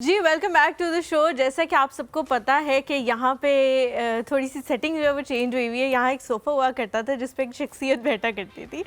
Ji, welcome back to the show. जैसा कि आप सबको पता है कि यहाँ पे थोड़ी सी सेटिंग जो है वो चेंज हुई हुई है। यहाँ एक सोफ़ा हुआ करता था जिस पे एक शख्सियत बैठा करती थी।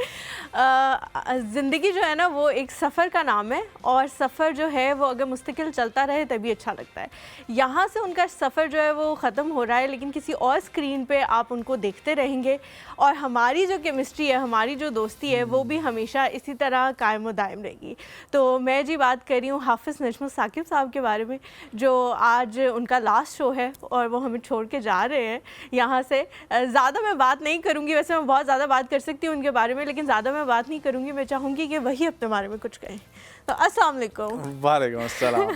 ज़िंदगी जो है ना वो एक सफ़र का नाम है, और सफ़र जो है वो अगर मुस्तकिल चलता रहे तभी अच्छा लगता है। यहाँ से उनका सफ़र जो है वो ख़त्म हो रहा है, लेकिन किसी और स्क्रीन पे आप उनको देखते रहेंगे, और हमारी जो केमिस्ट्री है, हमारी जो दोस्ती है, वो भी हमेशा इसी तरह कायम व दायम रहेगी। तो मैं जी बात कर रही हूँ हाफ़िज़ नजमुत साकिब साहब के बारे में, जो आज उनका लास्ट शो है और वो हमें छोड़ के जा रहे हैं यहाँ से। ज़्यादा मैं बात नहीं करूँगी, वैसे मैं बहुत ज़्यादा बात कर सकती हूँ उनके बारे में, लेकिन ज़्यादा मैं बात नहीं करूँगी। मैं चाहूँगी कि वही अपने बारे में कुछ कहें। तो अस्सलाम वालेकुम। वालेकुम अस्सलाम।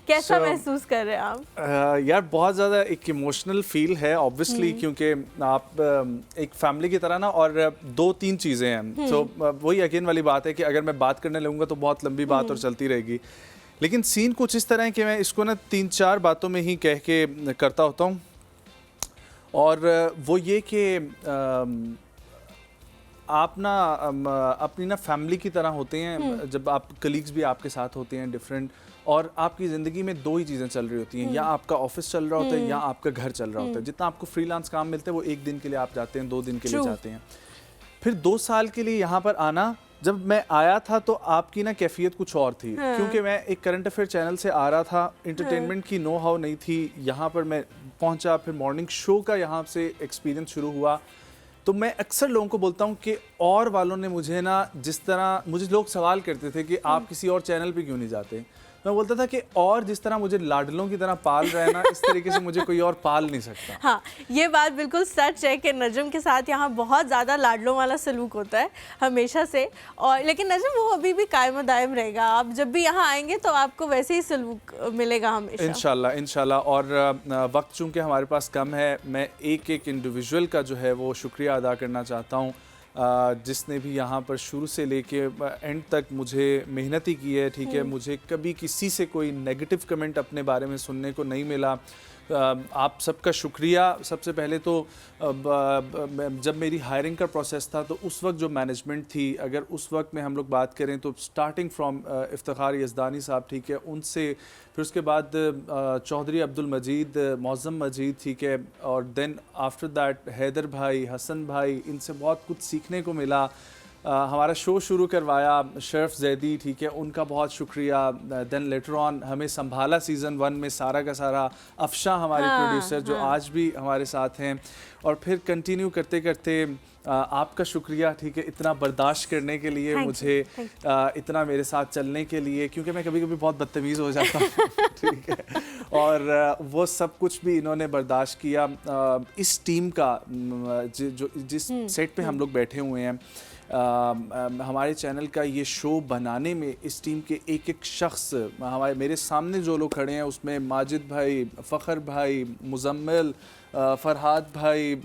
कैसा महसूस कर रहे हैं आप? यार बहुत ज़्यादा एक इमोशनल फील है ऑब्वियसली, क्योंकि आप एक फैमिली की तरह ना, और दो तीन चीज़ें हैं। तो वही अगेन वाली बात है कि अगर मैं बात करने लगूंगा तो बहुत लंबी बात और चलती रहेगी, लेकिन सीन कुछ इस तरह है कि मैं इसको ना 3-4 बातों में ही कह के करता होता हूँ। और वो ये कि आप ना अपनी ना फैमिली की तरह होते हैं जब आप कलीग्स भी आपके साथ होते हैं डिफरेंट, और आपकी ज़िंदगी में दो ही चीज़ें चल रही होती हैं, या आपका ऑफिस चल रहा होता है या आपका घर चल रहा होता है। जितना आपको फ्रीलांस काम मिलता है वो एक दिन के लिए आप जाते हैं, 2 दिन के लिए जाते हैं। फिर 2 साल के लिए यहाँ पर आना, जब मैं आया था तो आपकी ना कैफियत कुछ और थी। क्योंकि मैं एक करंट अफेयर चैनल से आ रहा था, इंटरटेनमेंट की नो हाउ नहीं थी। यहाँ पर मैं पहुँचा, फिर मॉर्निंग शो का यहाँ से एक्सपीरियंस शुरू हुआ। तो मैं अक्सर लोगों को बोलता हूँ कि और वालों ने मुझे ना, जिस तरह मुझे लोग सवाल करते थे कि आप किसी और चैनल पे क्यों नहीं जाते, मैं बोलता था कि और जिस तरह मुझे लाडलों की तरह पाल रहा है ना, इस तरीके से मुझे कोई और पाल नहीं सकता। हाँ, ये बात बिल्कुल सच है कि नजम के साथ यहाँ बहुत ज़्यादा लाडलों वाला सलूक होता है हमेशा से, और लेकिन नजम वो अभी भी कायम दायम रहेगा। आप जब भी यहाँ आएंगे तो आपको वैसे ही सलूक मिलेगा हमेशा, इंशाल्लाह इंशाल्लाह। और वक्त चूँकि हमारे पास कम है, मैं एक एक इंडिविजुअल का जो है वो शुक्रिया अदा करना चाहता हूँ, जिसने भी यहाँ पर शुरू से लेके एंड तक मुझे मेहनत ही की है। ठीक है, मुझे कभी किसी से कोई नेगेटिव कमेंट अपने बारे में सुनने को नहीं मिला। आप सबका शुक्रिया। सबसे पहले तो जब मेरी हायरिंग का प्रोसेस था तो उस वक्त जो मैनेजमेंट थी, अगर उस वक्त में हम लोग बात करें तो स्टार्टिंग फ्रॉम इफ्तिखार यज़दानी साहब, ठीक है, उनसे, फिर उसके बाद चौधरी अब्दुल मजीद, मौज़म मजीद, ठीक है, और देन आफ्टर दैट हैदर भाई, हसन भाई, इनसे बहुत कुछ सीखने को मिला। हमारा शो शुरू करवाया शर्फ जैदी, ठीक है, उनका बहुत शुक्रिया। देन लेटर ऑन हमें संभाला सीज़न 1 में सारा का सारा अफशा, हमारे प्रोड्यूसर जो आज भी हमारे साथ हैं, और फिर कंटिन्यू करते करते आपका शुक्रिया, ठीक है, इतना बर्दाश्त करने के लिए मुझे, इतना मेरे साथ चलने के लिए, क्योंकि मैं कभी कभी बहुत बदतमीज़ हो जाता हूँ ठीक है, और वो सब कुछ भी इन्होंने बर्दाश्त किया। इस टीम का जिस सेट पे हम लोग बैठे हुए हैं, हमारे चैनल का ये शो बनाने में इस टीम के एक एक शख्स, हमारे मेरे सामने जो लोग खड़े हैं उसमें माजिद भाई, फ़खर भाई, मुजम्मिल, फरहाद भाई,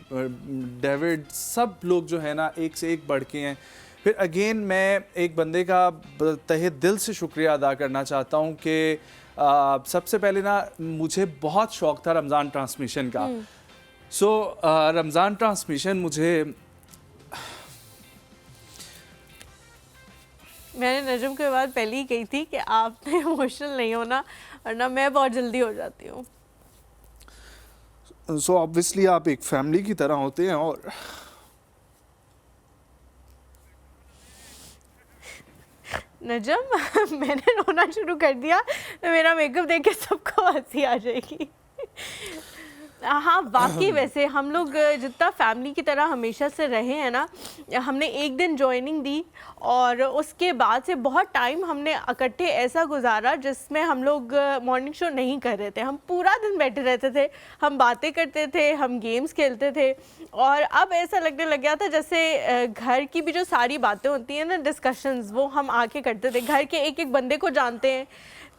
डेविड, सब लोग जो है ना एक से एक बढ़ के हैं। फिर अगेन मैं एक बंदे का तहे दिल से शुक्रिया अदा करना चाहता हूँ कि सबसे पहले ना मुझे बहुत शौक़ था रमज़ान ट्रांसमिशन का। सो रमज़ान ट्रांसमिशन मुझे, मैंने नजम के बाद पहले ही कही थी कि आपने इमोशनल नहीं होना, वरना मैं बहुत जल्दी हो जाती हूँ। सो ऑब्वियसली आप एक फैमिली की तरह होते हैं। और नजम मैंने रोना शुरू कर दिया तो मेरा मेकअप देख के सबको हंसी आ जाएगी। हाँ वाकई, वैसे हम लोग जितना फैमिली की तरह हमेशा से रहे हैं ना, हमने एक दिन ज्वाइनिंग दी और उसके बाद से बहुत टाइम हमने इकट्ठे ऐसा गुजारा जिसमें हम लोग मॉर्निंग शो नहीं कर रहे थे। हम पूरा दिन बैठे रहते थे, हम बातें करते थे, हम गेम्स खेलते थे, और अब ऐसा लगने लग गया था जैसे घर की भी जो सारी बातें होती हैं ना, डिस्कशंस, वो हम आके करते थे। घर के एक एक बंदे को जानते हैं,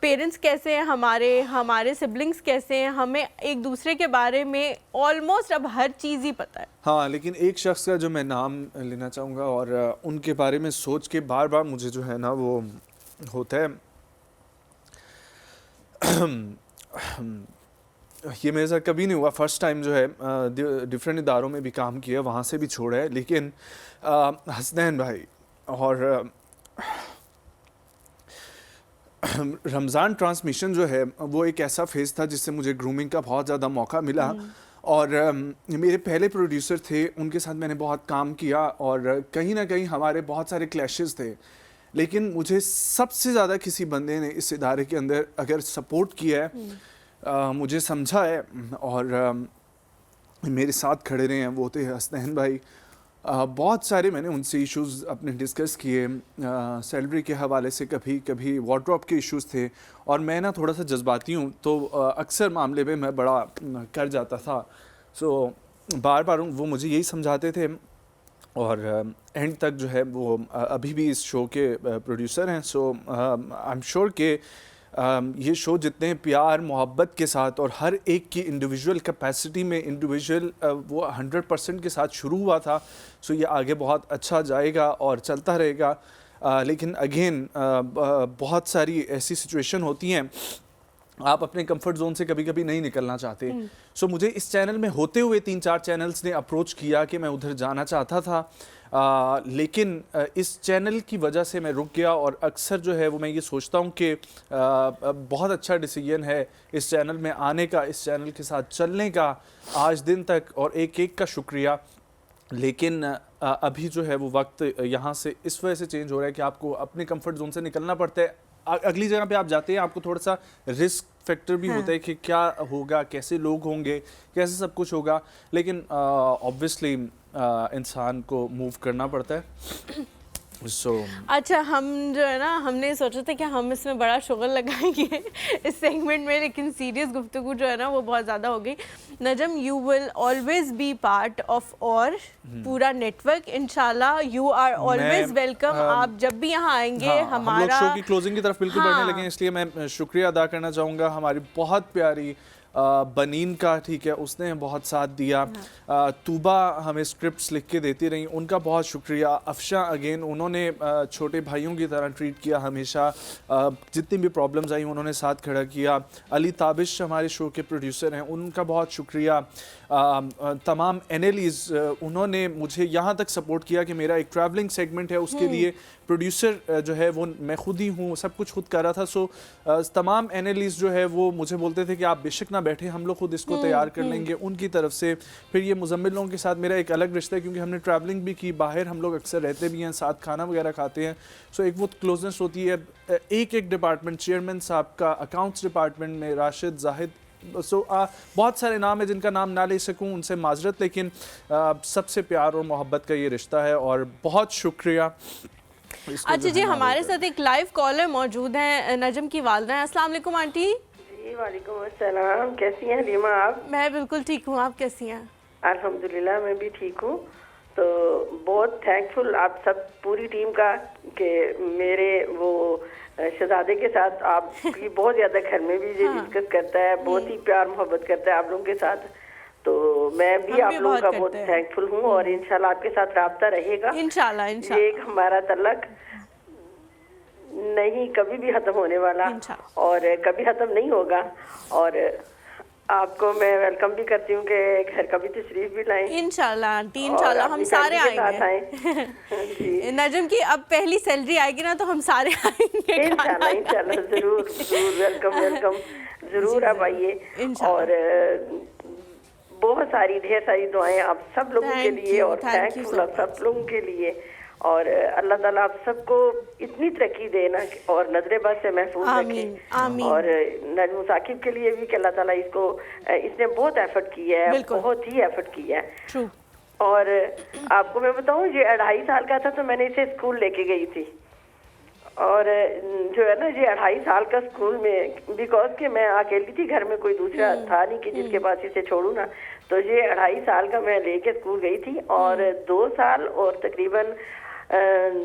पेरेंट्स कैसे हैं हमारे सिबलिंग्स कैसे हैं, हमें एक दूसरे के बारे में ऑलमोस्ट अब हर चीज़ ही पता है। हाँ, लेकिन एक शख्स का जो मैं नाम लेना चाहूँगा, और उनके बारे में सोच के बार बार मुझे जो है ना वो होता है ये मेरे साथ कभी नहीं हुआ, फर्स्ट टाइम जो है डिफरेंट इदारों में भी काम किया, वहाँ से भी छोड़ा है, लेकिन हसनैन भाई और रमज़ान ट्रांसमिशन जो है वो एक ऐसा फेज़ था जिससे मुझे ग्रूमिंग का बहुत ज़्यादा मौका मिला। और मेरे पहले प्रोड्यूसर थे, उनके साथ मैंने बहुत काम किया और कहीं ना कहीं हमारे बहुत सारे क्लैशेस थे, लेकिन मुझे सबसे ज़्यादा किसी बंदे ने इस इदारे के अंदर अगर सपोर्ट किया है, मुझे समझा है और मेरे साथ खड़े रहे हैं, वो थे हसनैन भाई। बहुत सारे मैंने उनसे इश्यूज़ अपने डिस्कस किए, सैलरी के हवाले से, कभी कभी वार्डरोब के इश्यूज़ थे, और मैं ना थोड़ा सा जज्बाती हूँ तो अक्सर मामले में मैं बड़ा कर जाता था। सो बार बार वो मुझे यही समझाते थे, और एंड तक जो है वो अभी भी इस शो के प्रोड्यूसर हैं। सो आई एम श्योर कि ये शो जितने प्यार मोहब्बत के साथ और हर एक की इंडिविजुअल कैपेसिटी में इंडिविजुअल वो 100% के साथ शुरू हुआ था, सो ये आगे बहुत अच्छा जाएगा और चलता रहेगा। लेकिन अगेन बहुत सारी ऐसी सिचुएशन होती हैं, आप अपने कंफर्ट जोन से कभी कभी नहीं निकलना चाहते। सो मुझे इस चैनल में होते हुए 3-4 चैनल्स ने अप्रोच किया कि मैं उधर जाना चाहता था, लेकिन इस चैनल की वजह से मैं रुक गया। और अक्सर जो है वो मैं ये सोचता हूँ कि बहुत अच्छा डिसीजन है इस चैनल में आने का, इस चैनल के साथ चलने का आज दिन तक, और एक एक का शुक्रिया। लेकिन अभी जो है वो वक्त यहाँ से इस वजह से चेंज हो रहा है कि आपको अपने कंफर्ट जोन से निकलना पड़ता है। अगली जगह पे आप जाते हैं, आपको थोड़ा सा रिस्क फैक्टर भी होता है कि क्या होगा, कैसे लोग होंगे, कैसे सब कुछ होगा, लेकिन ऑब्वियसली इंसान को मूव करना पड़ता है। अच्छा, हम जो है ना, हमने सोचा था कि हम इसमें बड़ा शुगर लगाएंगे इस सेगमेंट में, लेकिन सीरियस गुफ्तगू जो है ना वो बहुत ज़्यादा हो गई। Najam, you will always be part of और पूरा नेटवर्क, इंशाल्लाह। You are always welcome. आप जब भी यहाँ आएंगे, हमारा हम लोग शो की क्लोजिंग की तरफ बिल्कुल बढ़ने लगे हैं, इसलिए मैं शुक्रिया अदा करना चाहूँगा हमारी बहुत प्यारी बनीन का, ठीक है, उसने बहुत साथ दिया। तूबा हमें स्क्रिप्ट्स लिख के देती रही, उनका बहुत शुक्रिया। अफशा अगेन, उन्होंने छोटे भाइयों की तरह ट्रीट किया हमेशा, जितनी भी प्रॉब्लम्स आई उन्होंने साथ खड़ा किया। अली ताबिश हमारे शो के प्रोड्यूसर हैं, उनका बहुत शुक्रिया। तमाम एनालिस्ट, उन्होंने मुझे यहाँ तक सपोर्ट किया कि मेरा एक ट्रैवलिंग सेगमेंट है, उसके लिए प्रोड्यूसर जो है वो मैं खुद ही हूँ, सब कुछ खुद कर रहा था। सो तमाम एनालिस्ट जो है वो मुझे बोलते थे कि आप बेशक ना बैठे, हम लोग खुद इसको तैयार कर लेंगे। उनकी तरफ से फिर ये मुजम्मिल लोगों के साथ मेरा एक अलग रिश्ता है, क्योंकि हमने ट्रैवलिंग भी की, बाहर हम लोग अक्सर रहते भी हैं, साथ खाना वगैरह खाते हैं। सो एक वो क्लोजनेस होती है। एक एक डिपार्टमेंट, चेयरमैन साहब का अकाउंट्स डिपार्टमेंट में राशिद, जाहिद, सो बहुत सारे नाम है जिनका नाम ना ले सकूं, उनसे माजरत, लेकिन सबसे प्यार और मोहब्बत का ये रिश्ता है, और बहुत शुक्रिया। अच्छा जी, हमारे साथ एक लाइव कॉलर मौजूद है, नजम की वालदा है। अस्सलाम वालेकुम आंटी। जी वालेकुम अस्सलाम, कैसी हैं रीमा आप? मैं बिल्कुल ठीक हूँ, आप कैसी हैं? अल्हम्दुलिल्लाह मैं भी ठीक हूँ। तो बहुत थैंकफुल आप सब पूरी टीम का कि मेरे वो शहजादे के साथ आपकी बहुत ज़्यादा घर में भी ये डिस्कस करता है, बहुत ही प्यार मोहब्बत करता है आप लोगों के साथ। तो मैं भी आप लोगों का बहुत थैंकफुल हूँ, और इंशाल्लाह आपके साथ राब्ता रहेगा। इंशाल्लाह ये एक हमारा तलक नहीं कभी भी खत्म होने वाला, और कभी खत्म नहीं होगा। और आपको मैं वेलकम भी करती हूँ कि घर का भी तशरीफ भी लाएं। इंशाल्लाह आंटी, इंशाल्लाह हम सारे आएंगे। नजम की अब पहली सैलरी आएगी ना तो हम सारे आएंगे। इंशाल्लाह इंशाल्लाह, जरूर जरूर, वेलकम वेलकम, जरूर आप आइए। और बहुत सारी ढेर सारी दुआएं आप सब लोगों के लिए, और थैंकफुल आप सब लोगों के लिए। और अल्लाह ताला आप सबको इतनी तरक्की देना और नजरेबाज से महफूज रखे। और नजम साकिब के लिए भी कि अल्लाह ताला इसने बहुत एफर्ट किया है, बहुत ही एफर्ट किया है। और आपको मैं बताऊं, ये 2.5 साल का था तो मैंने इसे स्कूल लेके गई थी, और जो है ना, ये 2.5 साल का स्कूल में, बिकॉज कि मैं अकेली थी, घर में कोई दूसरा था नहीं कि जिसके पास इसे छोड़ू ना, तो ये 2.5 साल का मैं लेके स्कूल गई थी। और 2 साल और तकरीबन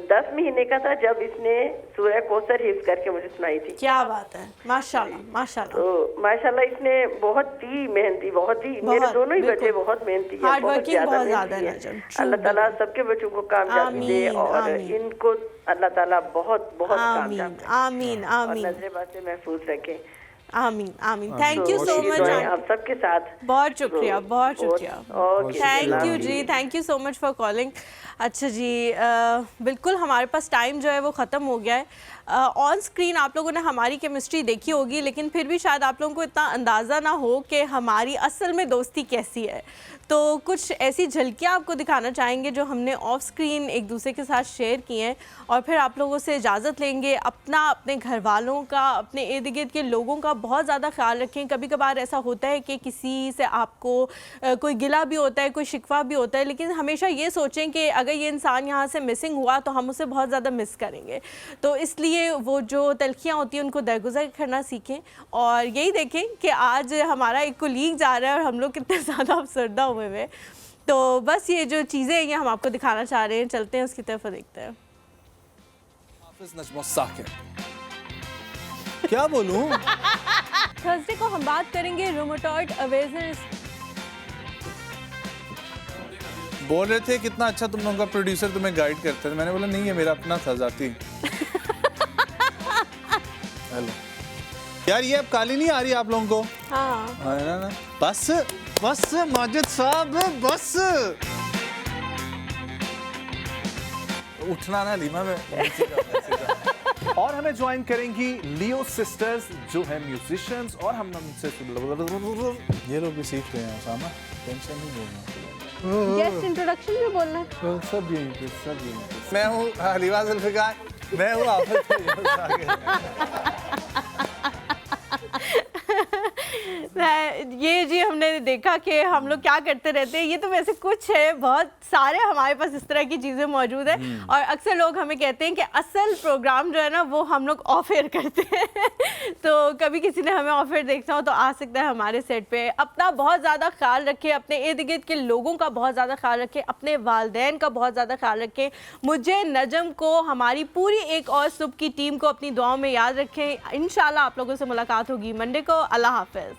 10 महीने का था जब इसने सूरह कौसर हिफ्ज़ करके मुझे सुनाई थी। क्या बात है, माशाल्लाह माशाल्लाह। तो माशाल्लाह इसने बहुत ही मेहनती, बहुत ही, मेरे दोनों ही बच्चे बहुत मेहनती हैं, बहुत ज़्यादा है। अल्लाह ताला सबके बच्चों को कामयाबी दे, और इनको अल्लाह ताला बहुत बहुत कामयाब, आमीन आमीन, नजरेबाज से महफूज रखे। आमीन आमीन। थैंक यू सो मच आप सबके साथ, बहुत शुक्रिया, बहुत शुक्रिया, थैंक यू जी, thank you so much for calling. अच्छा जी, बिल्कुल हमारे पास टाइम जो है वो ख़त्म हो गया है। ऑन स्क्रीन आप लोगों ने हमारी केमिस्ट्री देखी होगी, लेकिन फिर भी शायद आप लोगों को इतना अंदाज़ा ना हो कि हमारी असल में दोस्ती कैसी है। तो कुछ ऐसी झलकियाँ आपको दिखाना चाहेंगे जो हमने ऑफ स्क्रीन एक दूसरे के साथ शेयर की हैं, और फिर आप लोगों से इजाज़त लेंगे। अपने घर वालों का, अपने इर्द गिर्द के लोगों का बहुत ज़्यादा ख्याल रखें। कभी कभार ऐसा होता है कि किसी से आपको कोई गिला भी होता है, कोई शिकवा भी होता है, लेकिन हमेशा ये सोचें कि अगर ये इंसान यहाँ से मिसिंग हुआ तो हम उसे बहुत ज़्यादा मिस करेंगे। तो इसलिए वो जो तलखियाँ होती हैं उनको दरगुजर करना सीखें, और यही देखें कि आज हमारा एक कोलीग जा रहा है और हम लोग कितने ज़्यादा अफसरदा हुए हुए। तो बस ये जो चीज़ें हैं ये हम आपको दिखाना चाह रहे हैं, चलते हैं उसकी तरफ देखते हैं। हाफिज नजमुस साकिर, क्या बोलूं? थर्सडे को हम बात करेंगे रूमेटॉइड अवेयरनेस। बोल रहे थे कितना अच्छा तुम लोगों का प्रोड्यूसर तुम्हें गाइड करता है, मैंने बोला नहीं है, मेरा अपना था जाती। हेलो यार, ये अब काली नहीं आ रही आप लोगों को? हाँ ना बस बस माजिद साहब बस उठना ना लीमा में। और हमें ज्वाइन करेंगी लियो सिस्टर्स जो है म्यूजिशियंस, और हम उनसे ये लोग भी सीख रहे हैं सामा, टेंशन नहीं लेना। गेस्ट इंट्रोडक्शन भी बोलना है। सब यहीं मैं हूँ हलीमा जुल्फिकार, मैं हूँ हाफिज। ये जी हमने देखा कि हम लोग क्या करते रहते हैं। ये तो वैसे कुछ है, बहुत सारे हमारे पास इस तरह की चीज़ें मौजूद हैं, और अक्सर लोग हमें कहते हैं कि असल प्रोग्राम जो है ना वो हम लोग ऑफ एयर करते हैं। तो कभी किसी ने हमें ऑफ एयर देखना हो तो आ सकता है हमारे सेट पे। अपना बहुत ज़्यादा ख्याल रखें, अपने इर्द गिर्द के लोगों का बहुत ज़्यादा ख्याल रखें, अपने वालिदैन का बहुत ज़्यादा ख्याल रखें। मुझे, नजम को, हमारी पूरी एक और सुबह की टीम को अपनी दुआओं में याद रखें। इंशाल्लाह आप लोगों से मुलाकात होगी मंडे को। अल्लाह हाफ़िज़।